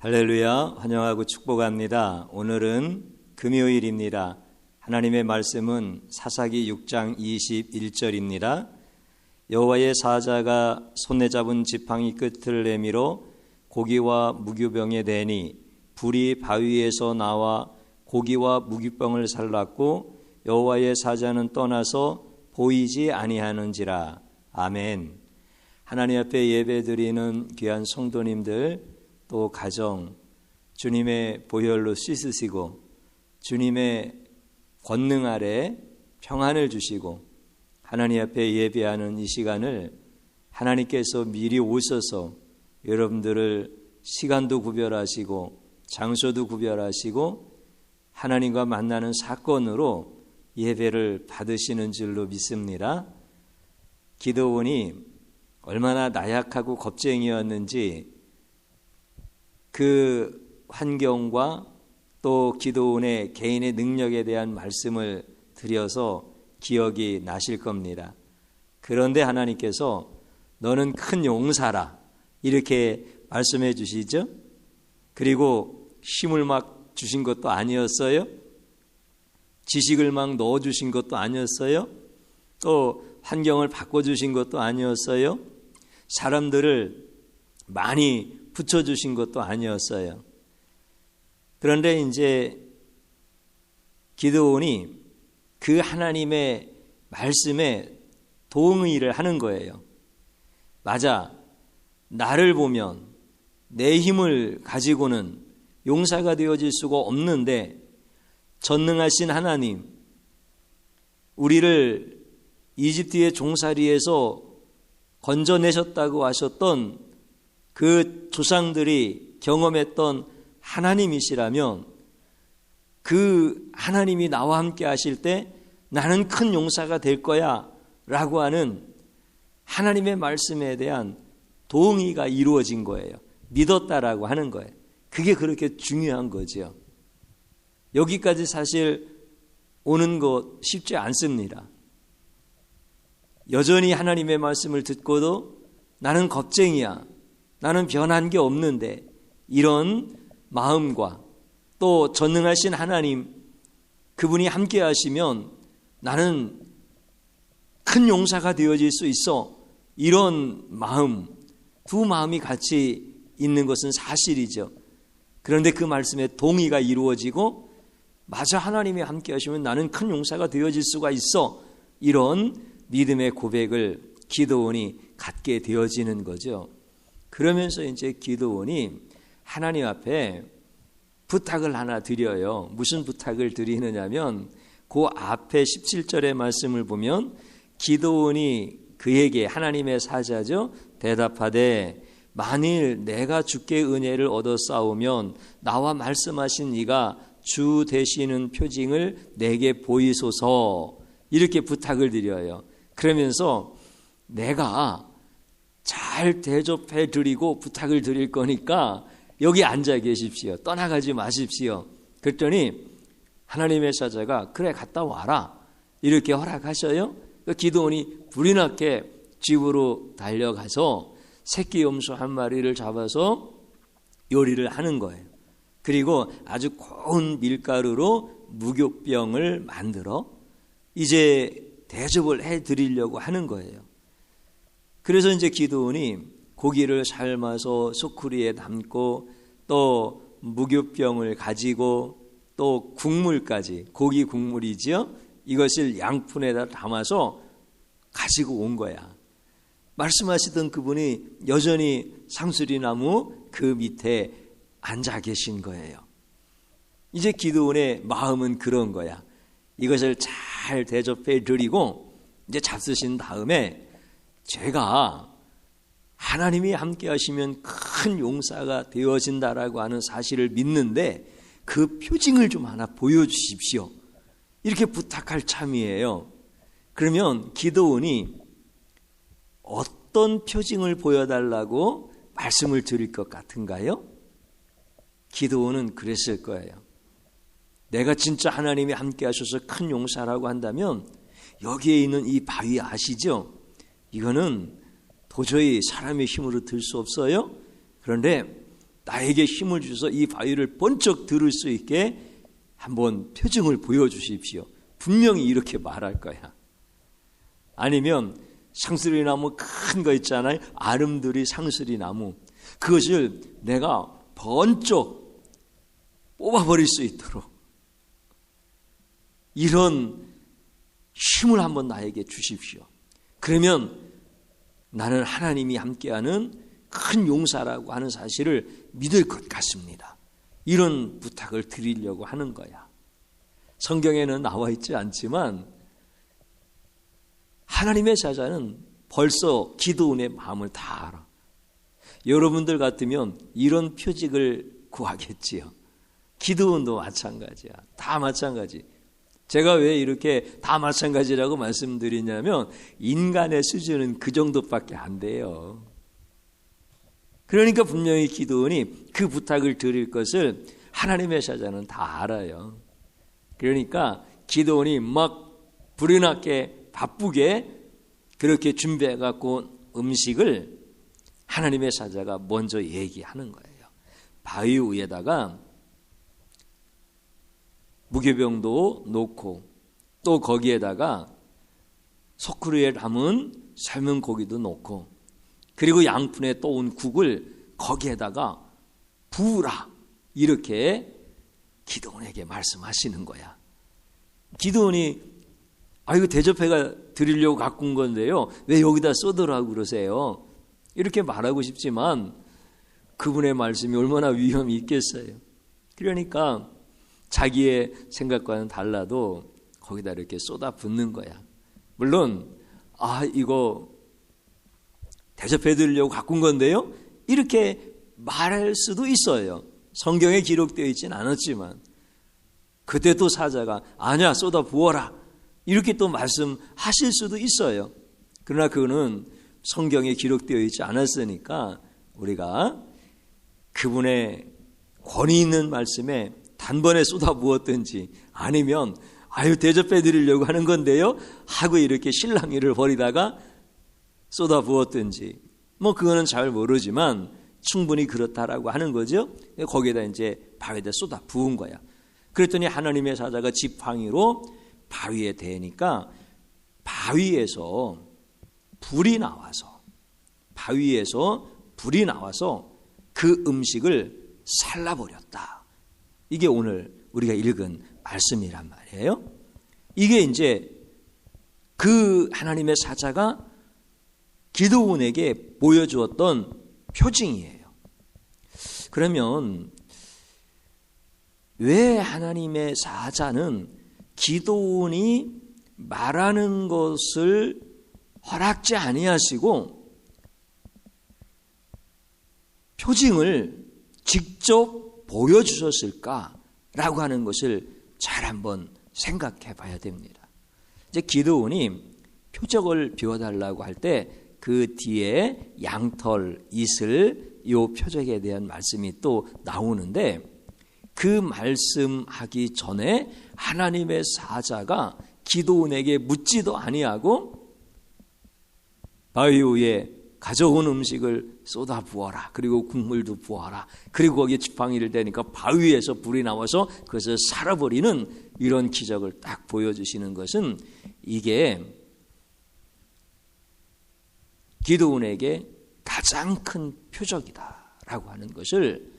할렐루야, 환영하고 축복합니다. 오늘은 금요일입니다. 하나님의 말씀은 사사기 6장 21절입니다. 여호와의 사자가 손에 잡은 지팡이 끝을 내밀어 고기와 무교병에 대니 불이 바위에서 나와 고기와 무교병을 살랐고 여호와의 사자는 떠나서 보이지 아니하는지라. 아멘. 하나님 앞에 예배드리는 귀한 성도님들, 또 가정, 주님의 보혈로 씻으시고 주님의 권능 아래 평안을 주시고 하나님 앞에 예배하는 이 시간을 하나님께서 미리 오셔서 여러분들을 시간도 구별하시고 장소도 구별하시고 하나님과 만나는 사건으로 예배를 받으시는 줄로 믿습니다. 기드온이 얼마나 나약하고 겁쟁이였는지 그 환경과 또 기드온의 개인의 능력에 대한 말씀을 드려서 기억이 나실 겁니다. 그런데 하나님께서 너는 큰 용사라 이렇게 말씀해 주시죠. 그리고 힘을 막 주신 것도 아니었어요. 지식을 막 넣어 주신 것도 아니었어요. 또 환경을 바꿔주신 것도 아니었어요. 사람들을 많이 붙여주신 것도 아니었어요. 그런데 이제 기드온이 그 하나님의 말씀에 동의를 하는 거예요. 맞아, 나를 보면 내 힘을 가지고는 용사가 되어질 수가 없는데 전능하신 하나님, 우리를 이집트의 종살이에서 건져내셨다고 하셨던 그 조상들이 경험했던 하나님이시라면 그 하나님이 나와 함께 하실 때 나는 큰 용사가 될 거야 라고 하는 하나님의 말씀에 대한 동의가 이루어진 거예요. 믿었다라고 하는 거예요. 그게 그렇게 중요한 거죠. 여기까지 사실 오는 것 쉽지 않습니다. 여전히 하나님의 말씀을 듣고도 나는 겁쟁이야, 나는 변한 게 없는데, 이런 마음과 또 전능하신 하나님, 그분이 함께 하시면 나는 큰 용사가 되어질 수 있어, 이런 마음, 두 마음이 같이 있는 것은 사실이죠. 그런데 그 말씀에 동의가 이루어지고 맞아, 하나님이 함께 하시면 나는 큰 용사가 되어질 수가 있어, 이런 믿음의 고백을 기드온이 갖게 되어지는 거죠. 그러면서 이제 기드온이 하나님 앞에 부탁을 하나 드려요. 무슨 부탁을 드리느냐면 그 앞에 17절의 말씀을 보면 기드온이 그에게, 하나님의 사자죠, 대답하되 만일 내가 주께 은혜를 얻어 싸우면 나와 말씀하신 이가 주 되시는 표징을 내게 보이소서, 이렇게 부탁을 드려요. 그러면서 내가 잘 대접해 드리고 부탁을 드릴 거니까 여기 앉아 계십시오. 떠나가지 마십시오. 그랬더니 하나님의 사자가 그래, 갔다 와라, 이렇게 허락하셔요. 기드온이 불이 나게 집으로 달려가서 새끼 염소 한 마리를 잡아서 요리를 하는 거예요. 그리고 아주 고운 밀가루로 무교병을 만들어 이제 대접을 해드리려고 하는 거예요. 그래서 이제 기드온이 고기를 삶아서 소쿠리에 담고 또 무교병을 가지고 또 국물까지, 고기 국물이지요, 이것을 양푼에다 담아서 가지고 온 거야. 말씀하시던 그분이 여전히 상수리나무 그 밑에 앉아 계신 거예요. 이제 기드온의 마음은 그런 거야. 이것을 잘 대접해 드리고 이제 잡수신 다음에 제가 하나님이 함께 하시면 큰 용사가 되어진다라고 하는 사실을 믿는데 그 표징을 좀 하나 보여주십시오. 이렇게 부탁할 참이에요. 그러면 기드온이 어떤 표징을 보여달라고 말씀을 드릴 것 같은가요? 기드온은 그랬을 거예요. 내가 진짜 하나님이 함께 하셔서 큰 용사라고 한다면 여기에 있는 이 바위 아시죠? 이거는 도저히 사람의 힘으로 들 수 없어요. 그런데 나에게 힘을 주셔서 이 바위를 번쩍 들을 수 있게 한번 표징을 보여주십시오. 분명히 이렇게 말할 거야. 아니면 상수리나무 큰 거 있잖아요. 아름드리 상수리나무. 그것을 내가 번쩍 뽑아버릴 수 있도록 이런 힘을 한번 나에게 주십시오. 그러면 나는 하나님이 함께하는 큰 용사라고 하는 사실을 믿을 것 같습니다. 이런 부탁을 드리려고 하는 거야. 성경에는 나와 있지 않지만 하나님의 사자는 벌써 기드온의 마음을 다 알아. 여러분들 같으면 이런 표직을 구하겠지요. 기드온도 마찬가지야. 다 마찬가지. 제가 왜 이렇게 다 마찬가지라고 말씀드리냐면 인간의 수준은 그 정도밖에 안 돼요. 그러니까 분명히 기드온이 그 부탁을 드릴 것을 하나님의 사자는 다 알아요. 그러니까 기드온이 막 불이 나게 바쁘게 그렇게 준비해갖고 음식을 하나님의 사자가 먼저 얘기하는 거예요. 바위 위에다가 무교병도 놓고 또 거기에다가 소쿠리에 담은 삶은 고기도 놓고 그리고 양푼에 떠온 국을 거기에다가 부으라 이렇게 기드온에게 말씀하시는 거야. 기드온이 이거 대접해가 드리려고 갖고 온 건데요. 왜 여기다 쏟으라고 그러세요? 이렇게 말하고 싶지만 그분의 말씀이 얼마나 위험이 있겠어요. 그러니까 자기의 생각과는 달라도 거기다 이렇게 쏟아 붓는 거야. 물론 이거 대접해 드리려고 갖고 온 건데요. 이렇게 말할 수도 있어요. 성경에 기록되어 있진 않았지만 그때 또 사자가 아니야 쏟아 부어라 이렇게 또 말씀하실 수도 있어요. 그러나 그거는 성경에 기록되어 있지 않았으니까 우리가 그분의 권위 있는 말씀에 단번에 쏟아 부었든지 아니면 대접해 드리려고 하는 건데요 하고 이렇게 실랑이를 벌이다가 쏟아 부었든지 그거는 잘 모르지만 충분히 그렇다라고 하는 거죠. 거기에다 이제 바위에다 쏟아 부은 거야. 그랬더니 하나님의 사자가 지팡이로 바위에 대니까 바위에서 불이 나와서 그 음식을 살라버렸다. 이게 오늘 우리가 읽은 말씀이란 말이에요. 이게 이제 그 하나님의 사자가 기드온에게 보여주었던 표징이에요. 그러면 왜 하나님의 사자는 기드온이 말하는 것을 허락지 아니하시고 표징을 직접 보여주셨을까라고 하는 것을 잘 한번 생각해 봐야 됩니다. 이제 기드온이 표적을 비워달라고 할 때 그 뒤에 양털, 이슬 요 표적에 대한 말씀이 또 나오는데 그 말씀하기 전에 하나님의 사자가 기드온에게 묻지도 아니하고 바위 위에 가져온 음식을 쏟아 부어라. 그리고 국물도 부어라. 그리고 거기에 지팡이를 대니까 바위에서 불이 나와서 그것을 살아버리는 이런 기적을 딱 보여주시는 것은 이게 기드온에게 가장 큰 표적이다라고 하는 것을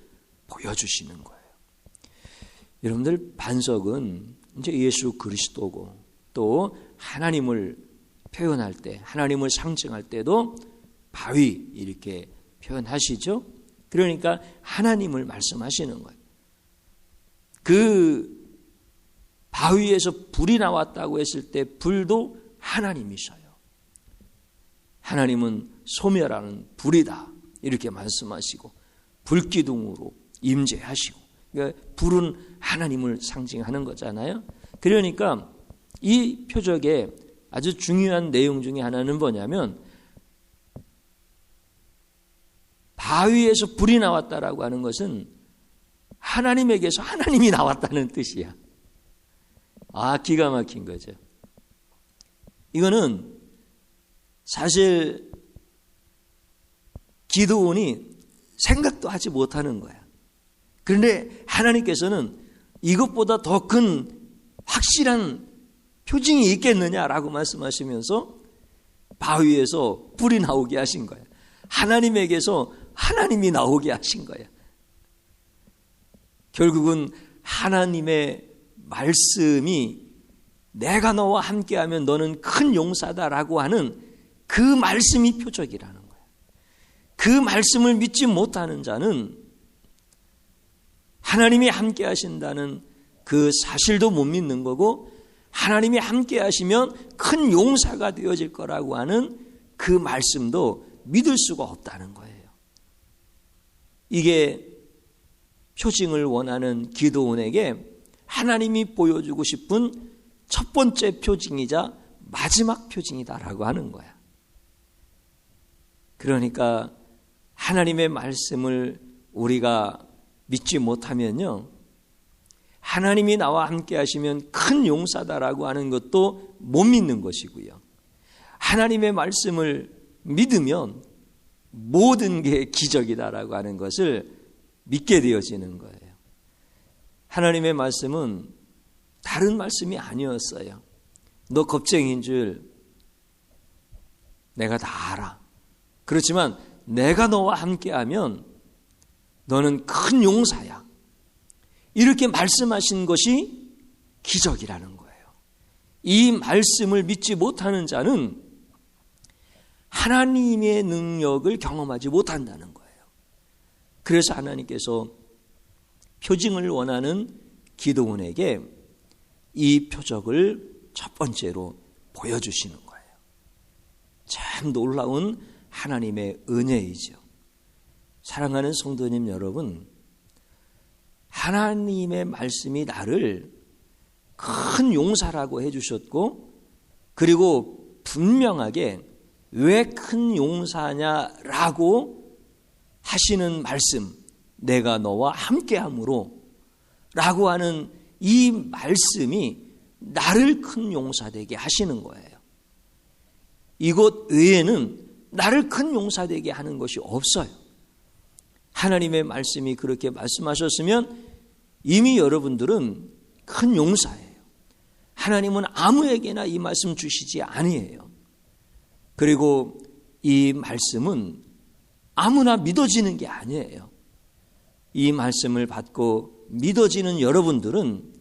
보여주시는 거예요. 여러분들, 반석은 이제 예수 그리스도고, 또 하나님을 표현할 때, 하나님을 상징할 때도 바위 이렇게 표현하시죠. 그러니까 하나님을 말씀하시는 거예요. 그 바위에서 불이 나왔다고 했을 때 불도 하나님이셔요. 하나님은 소멸하는 불이다 이렇게 말씀하시고, 불기둥으로 임재하시고, 그러니까 불은 하나님을 상징하는 거잖아요. 그러니까 이 표적의 아주 중요한 내용 중에 하나는 뭐냐면, 바위에서 불이 나왔다라고 하는 것은 하나님에게서 하나님이 나왔다는 뜻이야. 기가 막힌 거죠. 이거는 사실 기드온이 생각도 하지 못하는 거야. 그런데 하나님께서는 이것보다 더 큰 확실한 표징이 있겠느냐라고 말씀하시면서 바위에서 불이 나오게 하신 거야. 하나님에게서 하나님이 나오게 하신 거야. 결국은 하나님의 말씀이 내가 너와 함께하면 너는 큰 용사다라고 하는 그 말씀이 표적이라는 거야. 그 말씀을 믿지 못하는 자는 하나님이 함께 하신다는 그 사실도 못 믿는 거고, 하나님이 함께 하시면 큰 용사가 되어질 거라고 하는 그 말씀도 믿을 수가 없다는 거예요. 이게 표징을 원하는 기드온에게 하나님이 보여주고 싶은 첫 번째 표징이자 마지막 표징이다라고 하는 거야. 그러니까 하나님의 말씀을 우리가 믿지 못하면요, 하나님이 나와 함께 하시면 큰 용사다라고 하는 것도 못 믿는 것이고요, 하나님의 말씀을 믿으면 모든 게 기적이다라고 하는 것을 믿게 되어지는 거예요. 하나님의 말씀은 다른 말씀이 아니었어요. 너 겁쟁이인 줄 내가 다 알아. 그렇지만 내가 너와 함께하면 너는 큰 용사야. 이렇게 말씀하신 것이 기적이라는 거예요. 이 말씀을 믿지 못하는 자는 하나님의 능력을 경험하지 못한다는 거예요. 그래서 하나님께서 표징을 원하는 기드온에게 이 표적을 첫 번째로 보여주시는 거예요. 참 놀라운 하나님의 은혜이죠. 사랑하는 성도님 여러분, 하나님의 말씀이 나를 큰 용사라고 해주셨고, 그리고 분명하게 왜 큰 용사냐라고 하시는 말씀, 내가 너와 함께함으로 라고 하는 이 말씀이 나를 큰 용사 되게 하시는 거예요. 이것 외에는 나를 큰 용사 되게 하는 것이 없어요. 하나님의 말씀이 그렇게 말씀하셨으면 이미 여러분들은 큰 용사예요. 하나님은 아무에게나 이 말씀 주시지 아니에요. 그리고 이 말씀은 아무나 믿어지는 게 아니에요. 이 말씀을 받고 믿어지는 여러분들은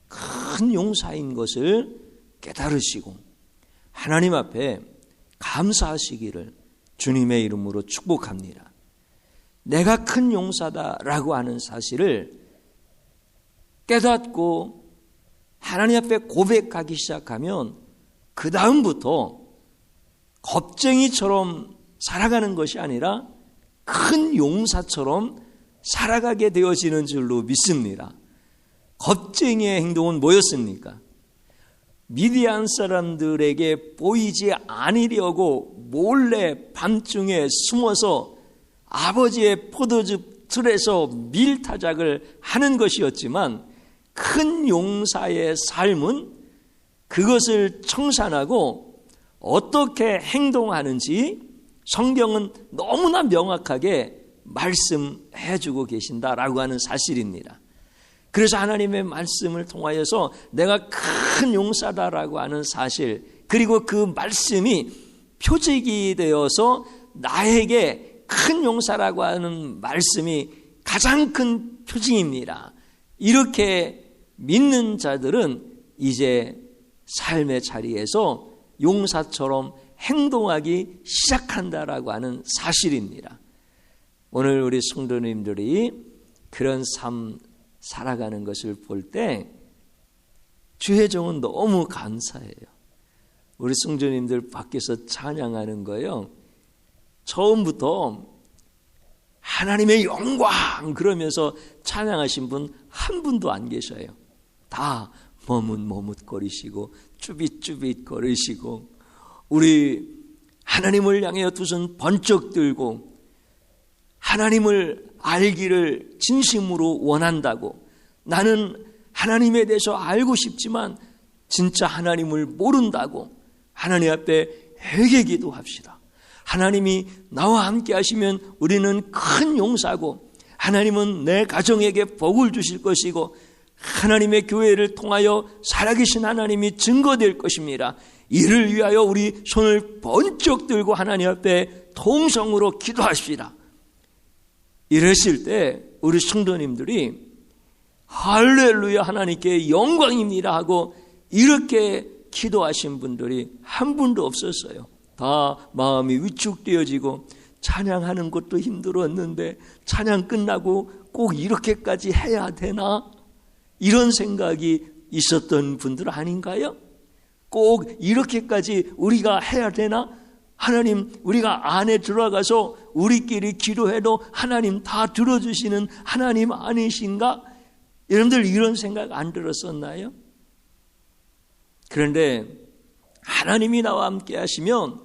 큰 용사인 것을 깨달으시고 하나님 앞에 감사하시기를 주님의 이름으로 축복합니다. 내가 큰 용사다라고 하는 사실을 깨닫고 하나님 앞에 고백하기 시작하면 그 다음부터 겁쟁이처럼 살아가는 것이 아니라 큰 용사처럼 살아가게 되어지는 줄로 믿습니다. 겁쟁이의 행동은 뭐였습니까? 미디안 사람들에게 보이지 않으려고 몰래 밤중에 숨어서 아버지의 포도즙 틀에서 밀타작을 하는 것이었지만, 큰 용사의 삶은 그것을 청산하고 어떻게 행동하는지 성경은 너무나 명확하게 말씀해 주고 계신다라고 하는 사실입니다. 그래서 하나님의 말씀을 통하여서 내가 큰 용사다라고 하는 사실, 그리고 그 말씀이 표적이 되어서 나에게 큰 용사라고 하는 말씀이 가장 큰 표징입니다. 이렇게 믿는 자들은 이제 삶의 자리에서 용사처럼 행동하기 시작한다라고 하는 사실입니다. 오늘 우리 성도님들이 그런 삶 살아가는 것을 볼 때 주의 종은 너무 감사해요. 우리 성도님들 밖에서 찬양하는 거예요. 처음부터 하나님의 영광 그러면서 찬양하신 분 한 분도 안 계셔요. 다 머뭇머뭇거리시고 쭈빗쭈빗거리시고 우리 하나님을 향해 두 손 번쩍 들고 하나님을 알기를 진심으로 원한다고, 나는 하나님에 대해서 알고 싶지만 진짜 하나님을 모른다고 하나님 앞에 회개기도 합시다. 하나님이 나와 함께 하시면 우리는 큰 용사고, 하나님은 내 가정에게 복을 주실 것이고, 하나님의 교회를 통하여 살아계신 하나님이 증거될 것입니다. 이를 위하여 우리 손을 번쩍 들고 하나님 앞에 통성으로 기도하십시다. 이러실 때 우리 성도님들이 할렐루야 하나님께 영광입니다 하고 이렇게 기도하신 분들이 한 분도 없었어요. 다 마음이 위축되어지고 찬양하는 것도 힘들었는데 찬양 끝나고 꼭 이렇게까지 해야 되나? 이런 생각이 있었던 분들 아닌가요? 꼭 이렇게까지 우리가 해야 되나? 하나님, 우리가 안에 들어가서 우리끼리 기도해도 하나님 다 들어주시는 하나님 아니신가? 여러분들 이런 생각 안 들었었나요? 그런데 하나님이 나와 함께 하시면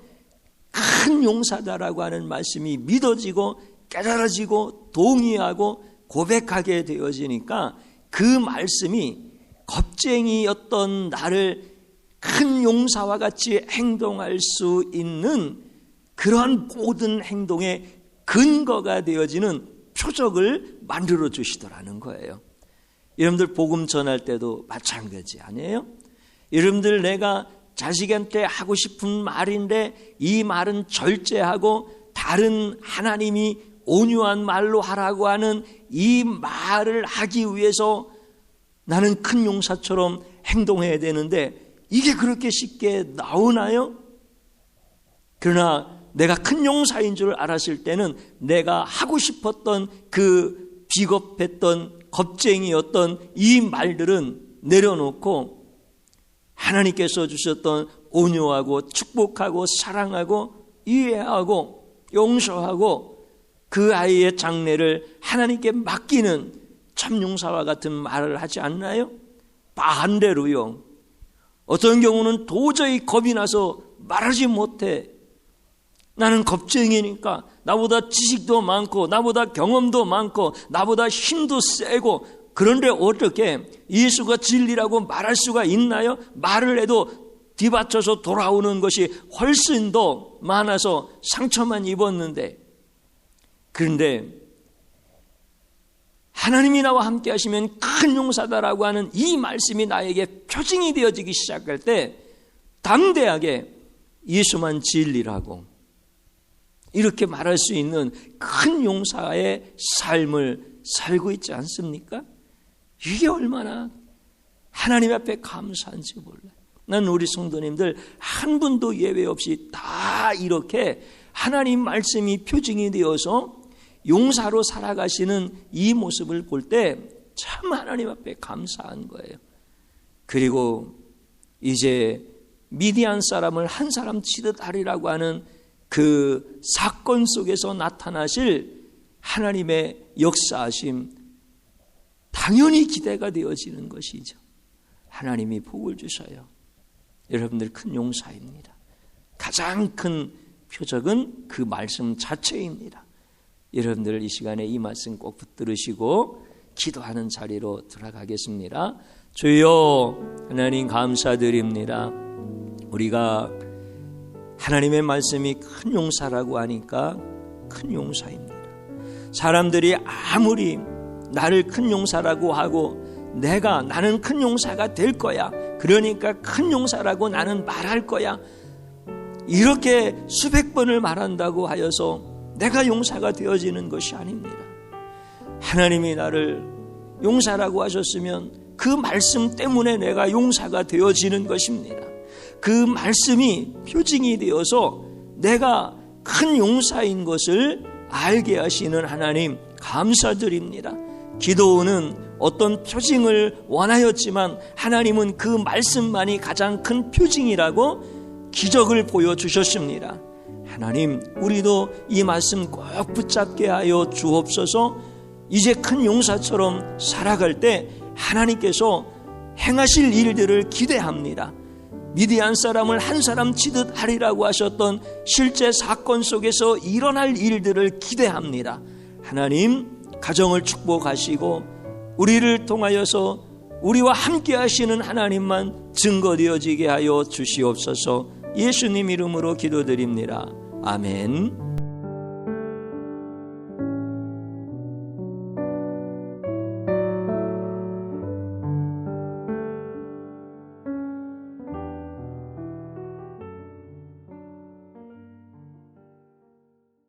큰 용사다라고 하는 말씀이 믿어지고 깨달아지고 동의하고 고백하게 되어지니까 그 말씀이 겁쟁이였던 나를 큰 용사와 같이 행동할 수 있는 그러한 모든 행동의 근거가 되어지는 표적을 만들어 주시더라는 거예요. 여러분들 복음 전할 때도 마찬가지 아니에요? 여러분들 내가 자식한테 하고 싶은 말인데 이 말은 절제하고 다른 하나님이 온유한 말로 하라고 하는 이 말을 하기 위해서 나는 큰 용사처럼 행동해야 되는데 이게 그렇게 쉽게 나오나요? 그러나 내가 큰 용사인 줄 알았을 때는 내가 하고 싶었던 그 비겁했던 겁쟁이였던 이 말들은 내려놓고 하나님께서 주셨던 온유하고 축복하고 사랑하고 이해하고 용서하고 그 아이의 장래를 하나님께 맡기는 참 용사와 같은 말을 하지 않나요? 반대로요. 어떤 경우는 도저히 겁이 나서 말하지 못해. 나는 겁쟁이니까 나보다 지식도 많고 나보다 경험도 많고 나보다 힘도 세고 그런데 어떻게 예수가 진리라고 말할 수가 있나요? 말을 해도 뒤받쳐서 돌아오는 것이 훨씬 더 많아서 상처만 입었는데, 그런데 하나님이 나와 함께 하시면 큰 용사다라고 하는 이 말씀이 나에게 표징이 되어지기 시작할 때 담대하게 예수만 진리라고 이렇게 말할 수 있는 큰 용사의 삶을 살고 있지 않습니까? 이게 얼마나 하나님 앞에 감사한지 몰라요. 난 우리 성도님들 한 분도 예외 없이 다 이렇게 하나님 말씀이 표징이 되어서 용사로 살아가시는 이 모습을 볼 때 참 하나님 앞에 감사한 거예요. 그리고 이제 미디안 사람을 한 사람 치듯 하리라고 하는 그 사건 속에서 나타나실 하나님의 역사하심, 당연히 기대가 되어지는 것이죠. 하나님이 복을 주셔요. 여러분들 큰 용사입니다. 가장 큰 표적은 그 말씀 자체입니다. 여러분들 이 시간에 이 말씀 꼭 붙들으시고 기도하는 자리로 들어가겠습니다. 주여 하나님 감사드립니다. 우리가 하나님의 말씀이 큰 용사라고 하니까 큰 용사입니다. 사람들이 아무리 나를 큰 용사라고 하고 나는 큰 용사가 될 거야, 그러니까 큰 용사라고 나는 말할 거야, 이렇게 수백 번을 말한다고 하여서 내가 용사가 되어지는 것이 아닙니다. 하나님이 나를 용사라고 하셨으면 그 말씀 때문에 내가 용사가 되어지는 것입니다. 그 말씀이 표징이 되어서 내가 큰 용사인 것을 알게 하시는 하나님 감사드립니다. 기도는 어떤 표징을 원하였지만 하나님은 그 말씀만이 가장 큰 표징이라고 기적을 보여주셨습니다. 하나님, 우리도 이 말씀 꼭 붙잡게 하여 주옵소서. 이제 큰 용사처럼 살아갈 때 하나님께서 행하실 일들을 기대합니다. 미디안 사람을 한 사람 치듯 하리라고 하셨던 실제 사건 속에서 일어날 일들을 기대합니다. 하나님, 가정을 축복하시고 우리를 통하여서 우리와 함께 하시는 하나님만 증거되어지게 하여 주시옵소서. 예수님 이름으로 기도드립니다. 아멘.